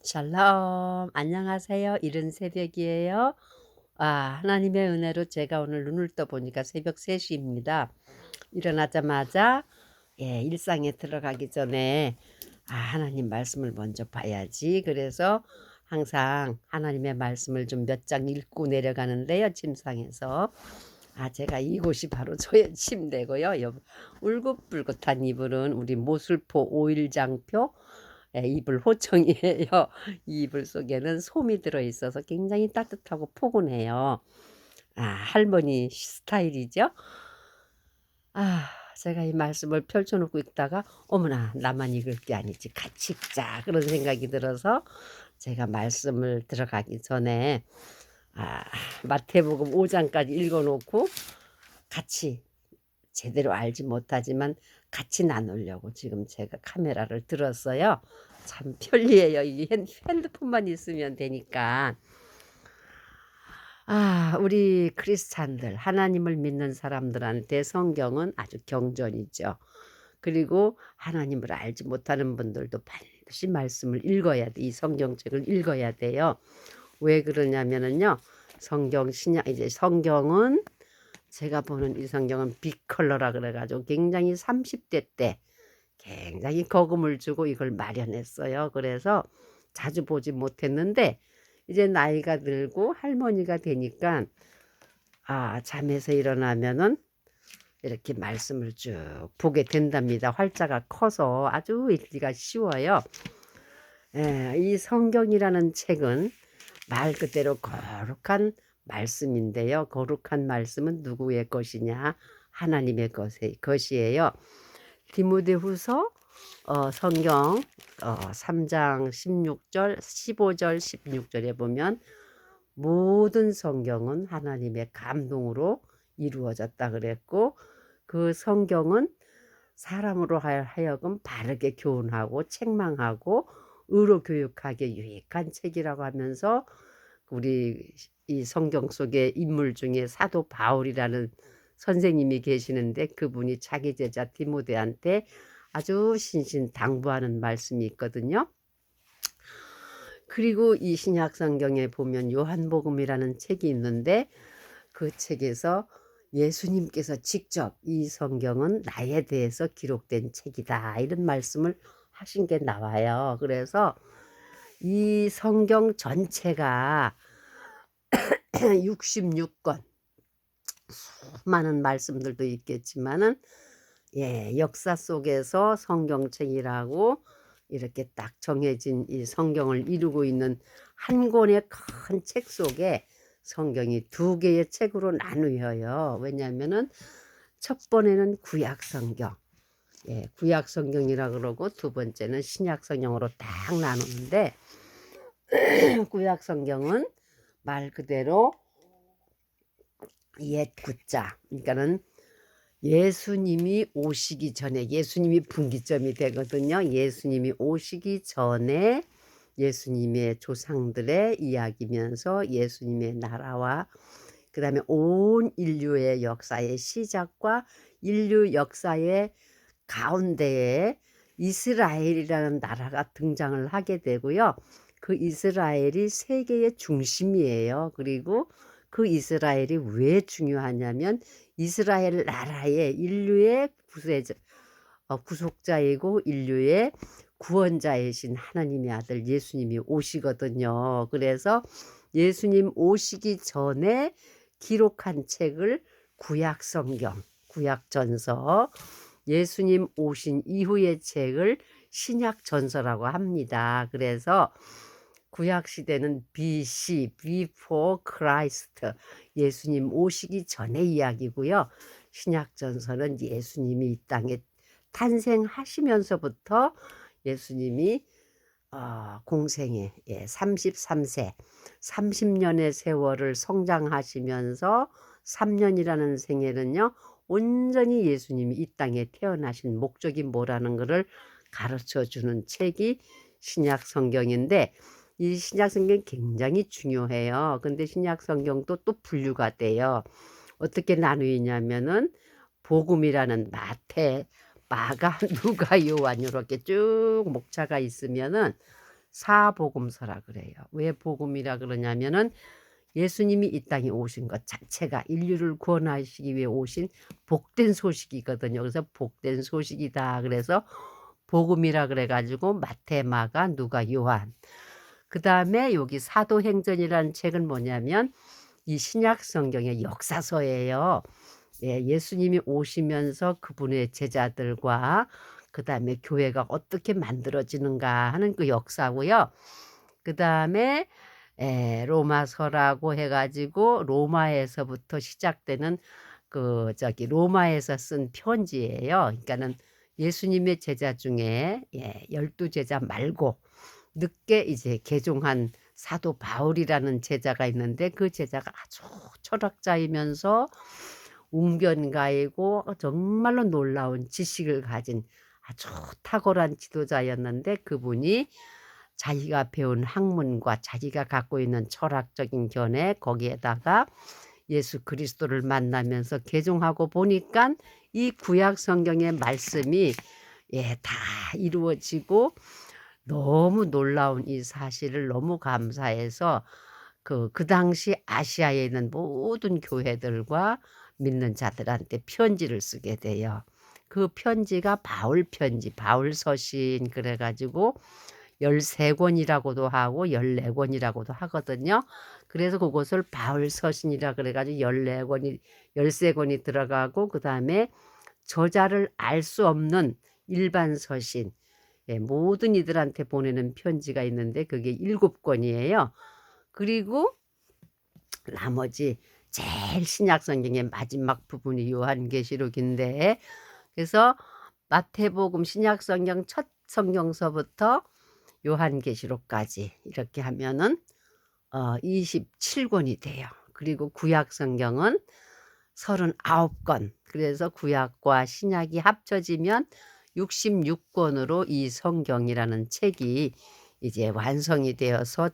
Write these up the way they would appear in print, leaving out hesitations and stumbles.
샬롬. 안녕하세요. 이른 새벽이에요. 하나님의 은혜로 제가 오늘 눈을 떠보니까 새벽 3시입니다. 일어나자마자 일상에 들어가기 전에 하나님 말씀을 먼저 봐야지. 그래서 항상 하나님의 말씀을 좀 몇 장 읽고 내려가는데요. 침상에서. 제가 이곳이 바로 저의 침대고요. 울긋불긋한 이불은 우리 모슬포 오일장표 이불 호청이에요. 이 이불 속에는 솜이 들어있어서 굉장히 따뜻하고 포근해요. 할머니 스타일이죠. 제가 이 말씀을 펼쳐놓고 읽다가 어머나 나만 읽을 게 아니지 같이 읽자 그런 생각이 들어서 제가 말씀을 들어가기 전에 마태복음 5장까지 읽어놓고 같이 제대로 알지 못하지만 같이 나누려고 지금 제가 카메라를 들었어요. 참 편리해요. 이 핸드폰만 있으면 되니까. 우리 크리스찬들, 하나님을 믿는 사람들한테 성경은 아주 경전이죠. 그리고 하나님을 알지 못하는 분들도 반드시 말씀을 읽어야 돼. 이 성경책을 읽어야 돼요. 왜 그러냐면은요. 성경은 제가 보는 이 성경은 빅컬러라 그래가지고 굉장히 30대 때 굉장히 거금을 주고 이걸 마련했어요. 그래서 자주 보지 못했는데 이제 나이가 들고 할머니가 되니까 잠에서 일어나면은 이렇게 말씀을 쭉 보게 된답니다. 활자가 커서 아주 읽기가 쉬워요. 이 성경이라는 책은 말 그대로 거룩한 말씀인데요. 거룩한 말씀은 누구의 것이냐? 하나님의 것이에요. 디모데후서 성경 3장 16절, 15절, 16절에 보면 모든 성경은 하나님의 감동으로 이루어졌다 그랬고 그 성경은 사람으로 하여금 바르게 교훈하고 책망하고 의로 교육하기에 유익한 책이라고 하면서 우리 이 성경 속의 인물 중에 사도 바울이라는 선생님이 계시는데 그분이 자기 제자 디모데한테 아주 신신당부하는 말씀이 있거든요. 그리고 이 신약 성경에 보면 요한복음이라는 책이 있는데 그 책에서 예수님께서 직접 이 성경은 나에 대해서 기록된 책이다 이런 말씀을 하신 게 나와요. 그래서 이 성경 전체가 66권 수많은 말씀들도 있겠지만은 역사 속에서 성경책이라고 이렇게 딱 정해진 이 성경을 이루고 있는 한 권의 큰 책 속에 성경이 2개의 책으로 나누어요. 왜냐하면은 첫 번에는 구약 성경, 구약 성경이라 그러고 두 번째는 신약 성경으로 딱 나누는데 구약 성경은 말 그대로 옛 구자, 그러니까는 예수님이 오시기 전에 예수님이 분기점이 되거든요. 예수님이 오시기 전에 예수님의 조상들의 이야기면서 예수님의 나라와 그 다음에 온 인류의 역사의 시작과 인류 역사의 가운데에 이스라엘이라는 나라가 등장을 하게 되고요. 그 이스라엘이 세계의 중심이에요. 그리고 그 이스라엘이 왜 중요하냐면 이스라엘 나라의 인류의 구속자이고 인류의 구원자이신 하나님의 아들 예수님이 오시거든요. 그래서 예수님 오시기 전에 기록한 책을 구약성경, 구약전서, 예수님 오신 이후의 책을 신약전서라고 합니다. 그래서 구약시대는 BC, Before Christ, 예수님 오시기 전의 이야기고요. 신약전서는 예수님이 이 땅에 탄생하시면서부터 예수님이 공생에 33세, 30년의 세월을 성장하시면서 3년이라는 생애는요. 온전히 예수님이 이 땅에 태어나신 목적이 뭐라는 것을 가르쳐주는 책이 신약 성경인데 이 신약 성경이 굉장히 중요해요. 근데 신약 성경도 또 분류가 돼요. 어떻게 나누냐면은 복음이라는 마태, 마가, 누가, 요한 이렇게 쭉 목차가 있으면은 사복음서라 그래요. 왜 복음이라 그러냐면은 예수님이 이 땅에 오신 것 자체가 인류를 구원하시기 위해 오신 복된 소식이거든요. 그래서 복된 소식이다. 그래서 복음이라 그래 가지고 마태, 마가, 누가, 요한. 그다음에 여기 사도행전이라는 책은 뭐냐면 이 신약 성경의 역사서예요. 예, 예수님이 오시면서 그분의 제자들과 그다음에 교회가 어떻게 만들어지는가 하는 그 역사고요. 그다음에 로마서라고 해 가지고 로마에서부터 시작되는 그 저기 로마에서 쓴 편지예요. 그러니까는 예수님의 제자 중에 12 제자 말고 늦게 이제 개종한 사도 바울이라는 제자가 있는데 그 제자가 아주 철학자이면서 웅변가이고 정말로 놀라운 지식을 가진 아주 탁월한 지도자였는데 그분이 자기가 배운 학문과 자기가 갖고 있는 철학적인 견해 거기에다가 예수 그리스도를 만나면서 개종하고 보니까 이 구약 성경의 말씀이 다 이루어지고 너무 놀라운 이 사실을 너무 감사해서 그 당시 아시아에 있는 모든 교회들과 믿는 자들한테 편지를 쓰게 돼요. 그 편지가 바울 편지, 바울 서신 그래 가지고 13권이라고도 하고 14권이라고도 하거든요. 그래서 그것을 바울 서신이라 그래 가지고 14권이 13권이 들어가고 그다음에 저자를 알 수 없는 일반 서신 모든 이들한테 보내는 편지가 있는데 그게 7권이에요. 그리고 나머지 제일 신약 성경의 마지막 부분이 요한계시록인데 그래서 마태복음 신약 성경 첫 성경서부터 요한계시록까지 이렇게 하면은 27권이 돼요. 그리고 구약 성경은 39권. 그래서 구약과 신약이 합쳐지면 66권으로 이 성경이라는 책이 이제 완성이 되어서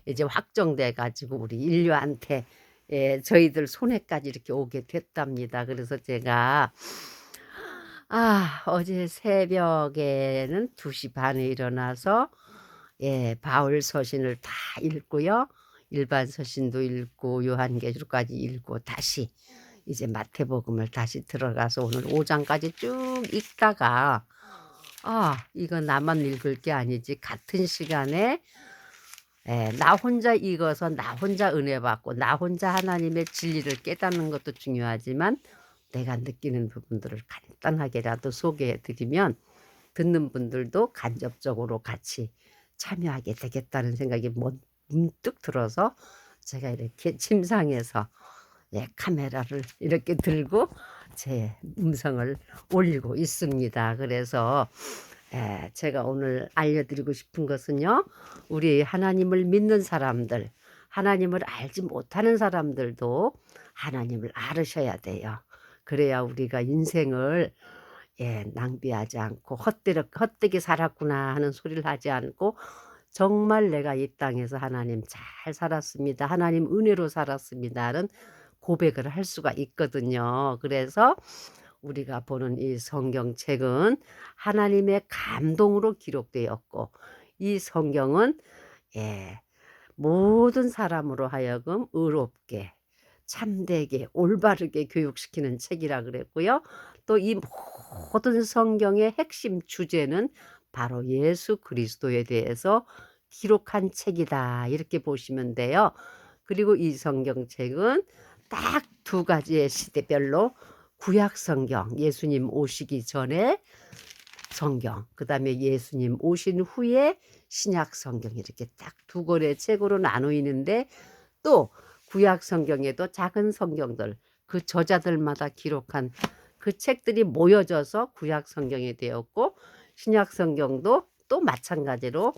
이제 확정돼 가지고 우리 인류한테 저희들 손에까지 이렇게 오게 됐답니다. 그래서 제가 어제 새벽에는 2시 반에 일어나서 바울 서신을 다 읽고요. 일반 서신도 읽고 요한계시록까지 읽고 다시 이제 마태복음을 다시 들어가서 오늘 5장까지 쭉 읽다가 이거 나만 읽을 게 아니지 같은 시간에 나 혼자 읽어서 나 혼자 은혜 받고 나 혼자 하나님의 진리를 깨닫는 것도 중요하지만 내가 느끼는 부분들을 간단하게라도 소개해 드리면 듣는 분들도 간접적으로 같이 참여하게 되겠다는 생각이 문득 들어서 제가 이렇게 침상에서 카메라를 이렇게 들고 제 음성을 올리고 있습니다. 그래서 제가 오늘 알려드리고 싶은 것은요. 우리 하나님을 믿는 사람들, 하나님을 알지 못하는 사람들도 하나님을 알으셔야 돼요. 그래야 우리가 인생을 낭비하지 않고 헛되게 살았구나 하는 소리를 하지 않고 정말 내가 이 땅에서 하나님 잘 살았습니다. 하나님 은혜로 살았습니다는 고백을 할 수가 있거든요. 그래서 우리가 보는 이 성경책은 하나님의 감동으로 기록되었고 이 성경은 모든 사람으로 하여금 의롭게 참되게 올바르게 교육시키는 책이라 그랬고요. 또 이 모든 성경의 핵심 주제는 바로 예수 그리스도에 대해서 기록한 책이다. 이렇게 보시면 돼요. 그리고 이 성경책은 딱 2가지의 시대별로 구약 성경, 예수님 오시기 전에 성경, 그다음에 예수님 오신 후에 신약 성경 이렇게 딱 2권의 책으로 나누이는데 또 구약 성경에도 작은 성경들 그 저자들마다 기록한 그 책들이 모여져서 구약 성경이 되었고 신약 성경도 또 마찬가지로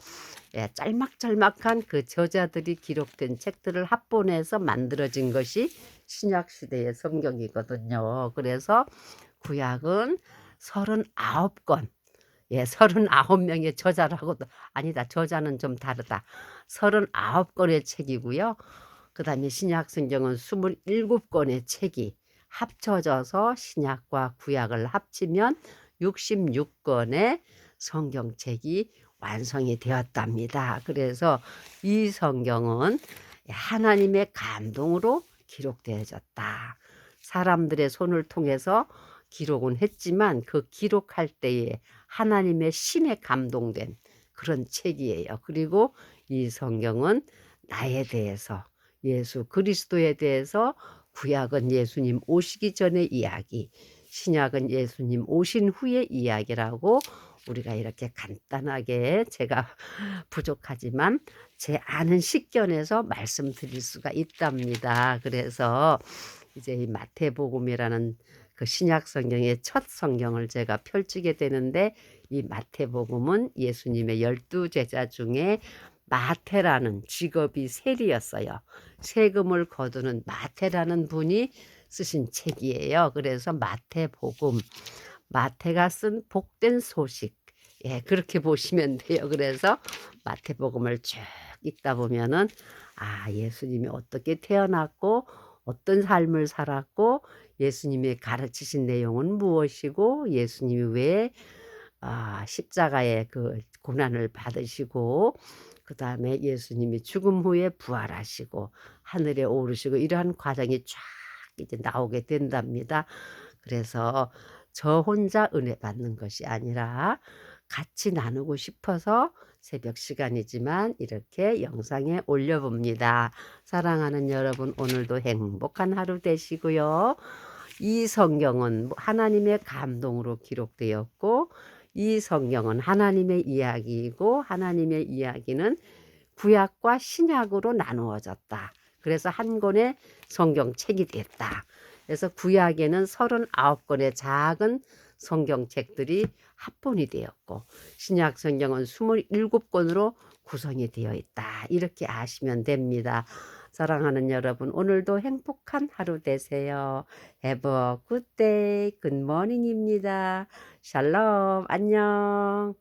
짤막짤막한 그 저자들이 기록된 책들을 합본해서 만들어진 것이 신약 시대의 성경이거든요. 그래서 구약은 39권 39명의 저자라고도 아니다. 저자는 좀 다르다. 39권의 책이고요. 그다음에 신약 성경은 27권의 책이 합쳐져서 신약과 구약을 합치면 66권의 성경책이 완성이 되었답니다. 그래서 이 성경은 하나님의 감동으로 기록되어졌다. 사람들의 손을 통해서 기록은 했지만 그 기록할 때에 하나님의 심에 감동된 그런 책이에요. 그리고 이 성경은 나에 대해서, 예수 그리스도에 대해서, 구약은 예수님 오시기 전의 이야기, 신약은 예수님 오신 후의 이야기라고 우리가 이렇게 간단하게, 제가 부족하지만 제 아는 식견에서 말씀드릴 수가 있답니다. 그래서 이제 이 마태복음이라는 그 신약 성경의 첫 성경을 제가 펼치게 되는데, 이 마태복음은 예수님의 12제자 중에 마태라는 직업이 세리였어요. 세금을 거두는 마태라는 분이 쓰신 책이에요. 그래서 마태복음, 마태가 쓴 복된 소식, 예, 그렇게 보시면 돼요. 그래서 마태복음을 쭉 읽다 보면은 예수님이 어떻게 태어났고 어떤 삶을 살았고 예수님이 가르치신 내용은 무엇이고 예수님이 왜 십자가의 그 고난을 받으시고 그 다음에 예수님이 죽음 후에 부활하시고 하늘에 오르시고 이러한 과정이 쫙 이제 나오게 된답니다. 그래서 저 혼자 은혜 받는 것이 아니라 같이 나누고 싶어서 새벽 시간이지만 이렇게 영상에 올려봅니다. 사랑하는 여러분, 오늘도 행복한 하루 되시고요. 이 성경은 하나님의 감동으로 기록되었고 이 성경은 하나님의 이야기이고 하나님의 이야기는 구약과 신약으로 나누어졌다. 그래서 한 권의 성경책이 됐다. 그래서 구약에는 39권의 작은 성경책들이 합본이 되었고 신약 성경은 27권으로 구성이 되어 있다. 이렇게 아시면 됩니다. 사랑하는 여러분, 오늘도 행복한 하루 되세요. Have a good day. 굿모닝입니다. 샬롬, 안녕.